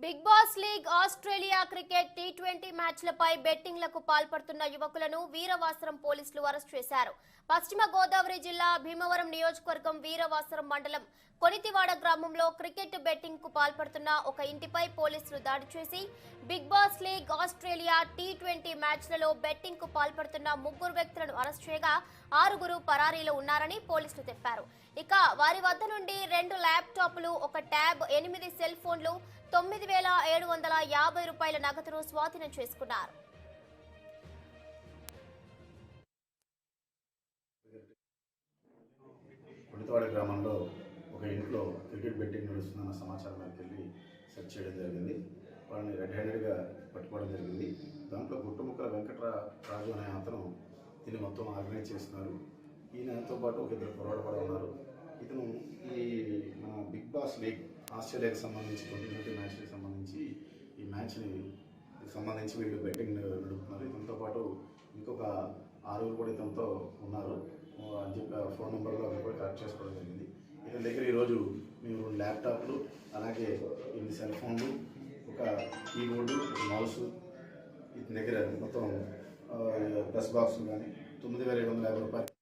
Big Bash League Australia cricket టీ20 మ్యాచ్లపై బెట్టింగ్లకు పాల్పడుతున్న యువకులను వీరవాసరం పోలీసులు అరెస్ట్ చేశారు. పశ్చిమ గోదావరి జిల్లా భీమవరం నియోజకవర్గం వీరవాసరం మండలం కొనితివాడ గ్రామంలో క్రికెట్ బెట్టింగ్ కు పాల్పడుతున్న ఒక ఇంటిపై పోలీసులు దాడి చేసి బిగ్ బాస్ లీగ్ ఆస్ట్రేలియా టీ20 మ్యాచ్లలో బెట్టింగ్ కు పాల్పడుతున్న 3 వ్యక్తులను అరెస్ట్ చేయగా 6 పరారీలో ఉన్నారని పోలీసులు తెలిపారు. ఇక వారి వద్ద నుండి 2 ల్యాప్టాప్లు, ఒక ట్యాబ్, 8 సెల్ ఫోన్లు, 9,750 రూపాయల నగదును స్వాధీనం చేసుకున్నారు. కొనితివాడ గ్రామంలో ఒక ఇంట్లో క్రికెట్ బెట్టింగ్ నడుస్తుందన్న సమాచారం మేరకు వెళ్ళి సెర్చ్ చేయడం జరిగింది. వాళ్ళని రెడ్ హ్యాండెడ్గా పట్టుకోవడం జరిగింది. దాంట్లో గుట్టుముక్కల వెంకటరాజు అనే అతను దీన్ని మొత్తం ఆర్గనైజ్ చేస్తున్నారు. ఈయనతో పాటు ఒక 2 కుర్రాళ్ళు కూడా ఉన్నారు. ఇతను ఈ మన బిగ్ బాస్ లీగ్ ఆస్ట్రేలియాకి సంబంధించి 2020 మ్యాచ్కి సంబంధించి ఈ మ్యాచ్ని సంబంధించి వీళ్ళు బెట్టింగ్ నడుపుతున్నారు. ఇతనితో పాటు ఇంకొక 6 కూడా ఇతనితో ఉన్నారు అని చెప్పి ఫోన్ నెంబర్లో అవి కూడా కలెక్ట్ చేసుకోవడం జరిగింది. ఇతని దగ్గర ఈరోజు మేము 2 ల్యాప్టాప్లు, అలాగే 8 సెల్ ఫోన్లు, ఒక కీబోర్డు, మౌస్, ఇతని దగ్గర మొత్తం ప్రెస్ బాక్స్ కానీ 9,750 రూపాయలు